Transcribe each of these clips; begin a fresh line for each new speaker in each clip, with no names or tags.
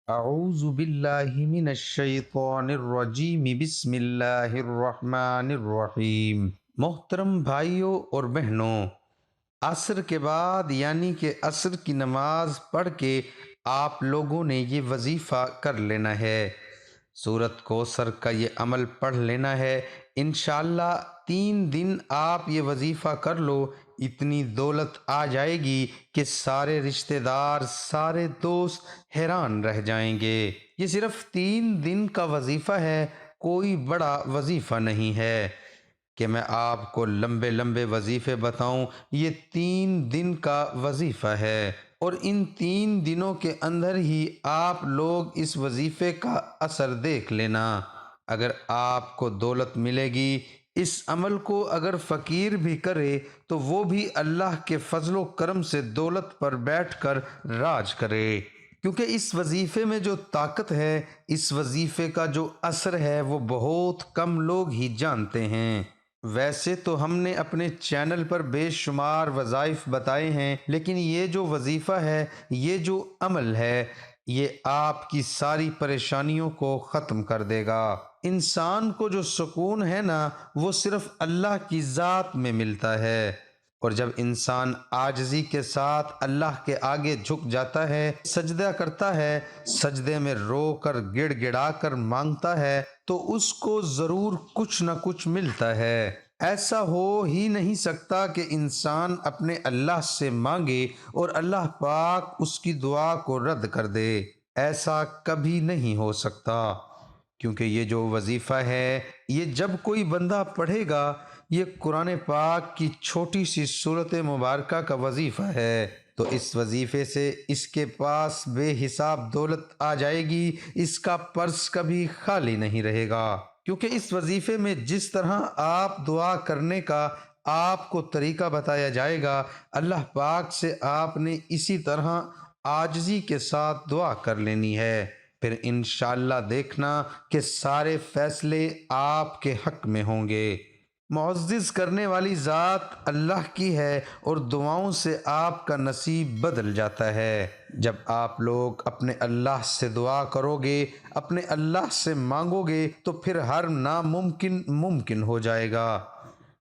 اعوذ باللہ من الشیطان الرجیم، بسم اللہ الرحمن الرحیم۔ محترم بھائیوں اور بہنوں، عصر کے بعد یعنی کہ عصر کی نماز پڑھ کے آپ لوگوں نے یہ وظیفہ کر لینا ہے، سورۃ کوثر کا یہ عمل پڑھ لینا ہے۔ انشاءاللہ 3 دن آپ یہ وظیفہ کر لو، اتنی دولت آ جائے گی کہ سارے رشتہ دار، سارے دوست حیران رہ جائیں گے۔ یہ صرف 3 دن کا وظیفہ ہے، کوئی بڑا وظیفہ نہیں ہے کہ میں آپ کو لمبے لمبے وظیفے بتاؤں۔ یہ 3 دن کا وظیفہ ہے، اور ان 3 دنوں کے اندر ہی آپ لوگ اس وظیفے کا اثر دیکھ لینا۔ اگر آپ کو دولت ملے گی، اس عمل کو اگر فقیر بھی کرے تو وہ بھی اللہ کے فضل و کرم سے دولت پر بیٹھ کر راج کرے، کیونکہ اس وظیفے میں جو طاقت ہے، اس وظیفے کا جو اثر ہے، وہ بہت کم لوگ ہی جانتے ہیں۔ ویسے تو ہم نے اپنے چینل پر بے شمار وظائف بتائے ہیں، لیکن یہ جو وظیفہ ہے، یہ جو عمل ہے، یہ آپ کی ساری پریشانیوں کو ختم کر دے گا۔ انسان کو جو سکون ہے نا، وہ صرف اللہ کی ذات میں ملتا ہے، اور جب انسان عاجزی کے ساتھ اللہ کے آگے جھک جاتا ہے، سجدہ کرتا ہے، سجدے میں رو کر گڑ گڑا کر مانگتا ہے، تو اس کو ضرور کچھ نہ کچھ ملتا ہے۔ ایسا ہو ہی نہیں سکتا کہ انسان اپنے اللہ سے مانگے اور اللہ پاک اس کی دعا کو رد کر دے۔ ایسا کبھی نہیں ہو سکتا، کیونکہ یہ جو وظیفہ ہے، یہ جب کوئی بندہ پڑھے گا، یہ قرآن پاک کی چھوٹی سی سورت مبارکہ کا وظیفہ ہے، تو اس وظیفے سے اس کے پاس بے حساب دولت آ جائے گی، اس کا پرس کبھی خالی نہیں رہے گا۔ کیونکہ اس وظیفے میں جس طرح آپ دعا کرنے کا آپ کو طریقہ بتایا جائے گا، اللہ پاک سے آپ نے اسی طرح عاجزی کے ساتھ دعا کر لینی ہے، پھر انشاءاللہ دیکھنا کہ سارے فیصلے آپ کے حق میں ہوں گے۔ معزز کرنے والی ذات اللہ کی ہے، اور دعاؤں سے آپ کا نصیب بدل جاتا ہے۔ جب آپ لوگ اپنے اللہ سے دعا کرو گے، اپنے اللہ سے مانگو گے، تو پھر ہر ناممکن ممکن ہو جائے گا۔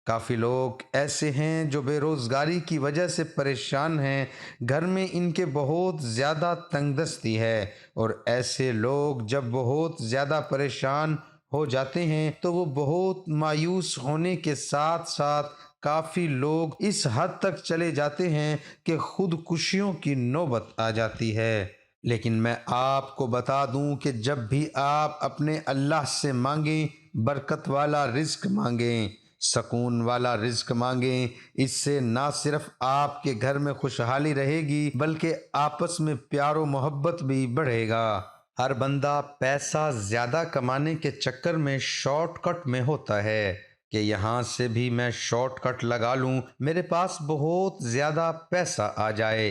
کافی لوگ ایسے ہیں جو بے روزگاری کی وجہ سے پریشان ہیں، گھر میں ان کے بہت زیادہ تنگ دستی ہے، اور ایسے لوگ جب بہت زیادہ پریشان ہو جاتے ہیں تو وہ بہت مایوس ہونے کے ساتھ ساتھ کافی لوگ اس حد تک چلے جاتے ہیں کہ خودکشیوں کی نوبت آ جاتی ہے۔ لیکن میں آپ کو بتا دوں کہ جب بھی آپ اپنے اللہ سے مانگیں، برکت والا رزق مانگیں، سکون والا رزق مانگیں، اس سے نہ صرف آپ کے گھر میں خوشحالی رہے گی، بلکہ آپس میں پیار و محبت بھی بڑھے گا۔ ہر بندہ پیسہ زیادہ کمانے کے چکر میں شارٹ کٹ میں ہوتا ہے کہ یہاں سے بھی میں شارٹ کٹ لگا لوں، میرے پاس بہت زیادہ پیسہ آ جائے،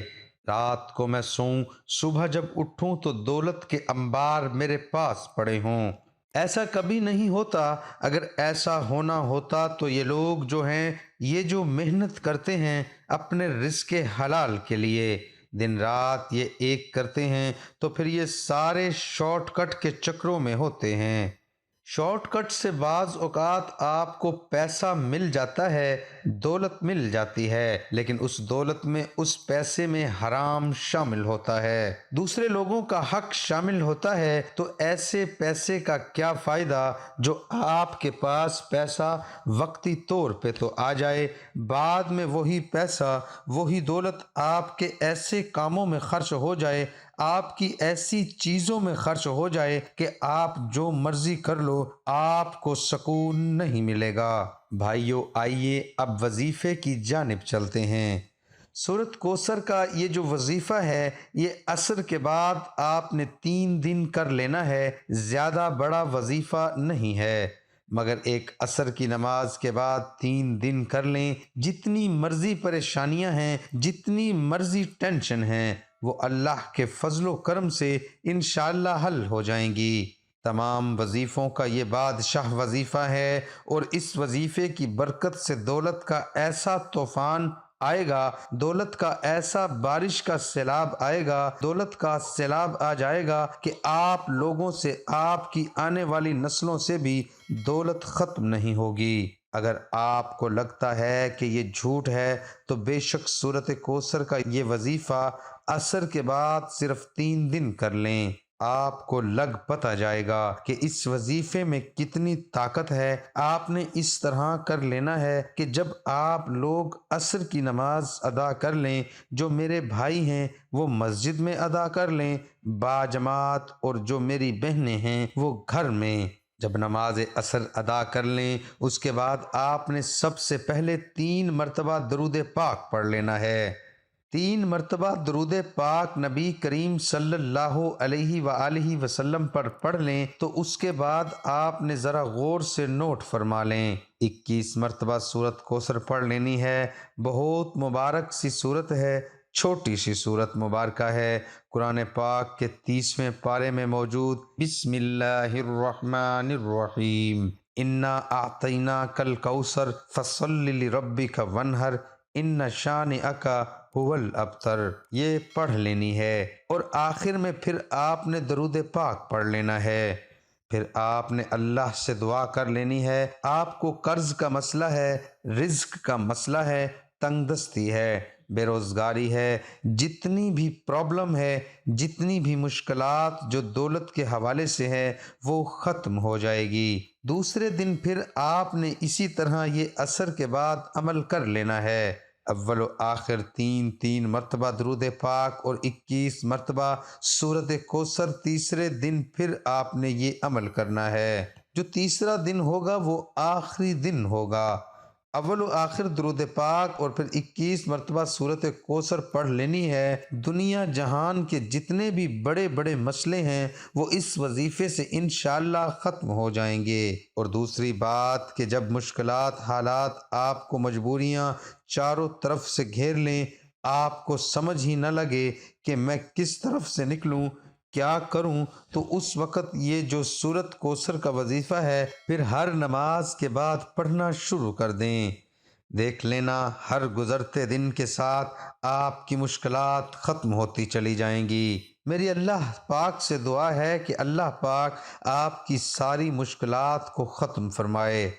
رات کو میں سوؤں، صبح جب اٹھوں تو دولت کے انبار میرے پاس پڑے ہوں۔ ایسا کبھی نہیں ہوتا۔ اگر ایسا ہونا ہوتا تو یہ لوگ جو ہیں، یہ جو محنت کرتے ہیں اپنے رزق حلال کے لیے، دن رات یہ ایک کرتے ہیں، تو پھر یہ سارے شارٹ کٹ کے چکروں میں ہوتے ہیں۔ شارٹ کٹ سے بعض اوقات آپ کو پیسہ مل جاتا ہے، دولت مل جاتی ہے، لیکن اس دولت میں، اس پیسے میں حرام شامل ہوتا ہے، دوسرے لوگوں کا حق شامل ہوتا ہے، تو ایسے پیسے کا کیا فائدہ جو آپ کے پاس پیسہ وقتی طور پہ تو آ جائے، بعد میں وہی پیسہ، وہی دولت آپ کے ایسے کاموں میں خرچ ہو جائے، آپ کی ایسی چیزوں میں خرچ ہو جائے کہ آپ جو مرضی کر لو، آپ کو سکون نہیں ملے گا۔ بھائیو، آئیے اب وظیفے کی جانب چلتے ہیں۔ سورۃ کوثر کا یہ جو وظیفہ ہے، یہ عصر کے بعد آپ نے 3 دن کر لینا ہے، زیادہ بڑا وظیفہ نہیں ہے، مگر ایک عصر کی نماز کے بعد 3 دن کر لیں، جتنی مرضی پریشانیاں ہیں، جتنی مرضی ٹینشن ہیں، وہ اللہ کے فضل و کرم سے انشاءاللہ حل ہو جائیں گی۔ تمام وظیفوں کا یہ بادشاہ وظیفہ ہے، اور اس وظیفے کی برکت سے دولت کا ایسا طوفان آئے گا، دولت کا ایسا بارش کا سیلاب آئے گا، دولت کا سیلاب آ جائے گا کہ آپ لوگوں سے، آپ کی آنے والی نسلوں سے بھی دولت ختم نہیں ہوگی۔ اگر آپ کو لگتا ہے کہ یہ جھوٹ ہے تو بے شک سورۃ کوثر کا یہ وظیفہ عصر کے بعد صرف 3 دن کر لیں، آپ کو لگ پتہ جائے گا کہ اس وظیفے میں کتنی طاقت ہے۔ آپ نے اس طرح کر لینا ہے کہ جب آپ لوگ عصر کی نماز ادا کر لیں، جو میرے بھائی ہیں وہ مسجد میں ادا کر لیں باجماعت، اور جو میری بہنیں ہیں وہ گھر میں۔ جب نماز عصر ادا کر لیں اس کے بعد آپ نے سب سے پہلے 3 مرتبہ درود پاک پڑھ لینا ہے۔ 3 مرتبہ درود پاک نبی کریم صلی اللہ علیہ وآلہ وسلم پر پڑھ لیں تو اس کے بعد آپ نے ذرا غور سے نوٹ فرما لیں۔ 21 مرتبہ سورت کوثر پڑھ لینی ہے۔ بہت مبارک سی صورت ہے، چھوٹی سی صورت مبارکہ ہے، قرآن پاک کے 30ویں پارے میں موجود۔ بسم اللہ الرحمن الرحیم، انا اعطیناک الکوثر فصل لربک وانحر ان شانئک هو الابتر، یہ پڑھ لینی ہے۔ اور آخر میں پھر آپ نے درود پاک پڑھ لینا ہے۔ پھر آپ نے اللہ سے دعا کر لینی ہے۔ آپ کو قرض کا مسئلہ ہے، رزق کا مسئلہ ہے، تنگ دستی ہے، بے روزگاری ہے، جتنی بھی پرابلم ہے، جتنی بھی مشکلات جو دولت کے حوالے سے ہے وہ ختم ہو جائے گی۔ دوسرے دن پھر آپ نے اسی طرح یہ عصر کے بعد عمل کر لینا ہے۔ اول و آخر 3 مرتبہ درود پاک اور 21 مرتبہ سورت کوثر۔ تیسرے دن پھر آپ نے یہ عمل کرنا ہے۔ جو تیسرا دن ہوگا وہ آخری دن ہوگا۔ اول و آخر درود پاک اور پھر 21 مرتبہ سورت کوثر پڑھ لینی ہے۔ دنیا جہان کے جتنے بھی بڑے بڑے مسئلے ہیں وہ اس وظیفے سے انشاءاللہ ختم ہو جائیں گے۔ اور دوسری بات کہ جب مشکلات، حالات، آپ کو مجبوریاں چاروں طرف سے گھیر لیں، آپ کو سمجھ ہی نہ لگے کہ میں کس طرف سے نکلوں، کیا کروں، تو اس وقت یہ جو سورت کوثر کا وظیفہ ہے پھر ہر نماز کے بعد پڑھنا شروع کر دیں۔ دیکھ لینا ہر گزرتے دن کے ساتھ آپ کی مشکلات ختم ہوتی چلی جائیں گی۔ میری اللہ پاک سے دعا ہے کہ اللہ پاک آپ کی ساری مشکلات کو ختم فرمائے،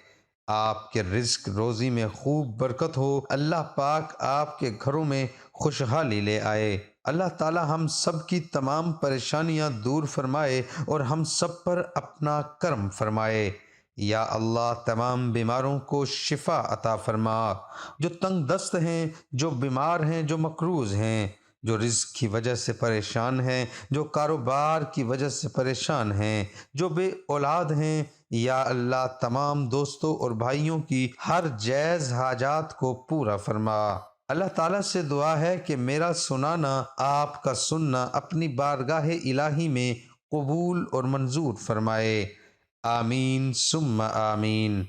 آپ کے رزق روزی میں خوب برکت ہو، اللہ پاک آپ کے گھروں میں خوشحالی لے آئے۔ اللہ تعالی ہم سب کی تمام پریشانیاں دور فرمائے اور ہم سب پر اپنا کرم فرمائے۔ یا اللہ تمام بیماروں کو شفا عطا فرما، جو تنگ دست ہیں، جو بیمار ہیں، جو مقروض ہیں، جو رزق کی وجہ سے پریشان ہیں، جو کاروبار کی وجہ سے پریشان ہیں، جو بے اولاد ہیں، یا اللہ تمام دوستوں اور بھائیوں کی ہر جائز حاجات کو پورا فرما۔ اللہ تعالیٰ سے دعا ہے کہ میرا سنانا، آپ کا سننا اپنی بارگاہ الہی میں قبول اور منظور فرمائے۔ آمین ثم آمین۔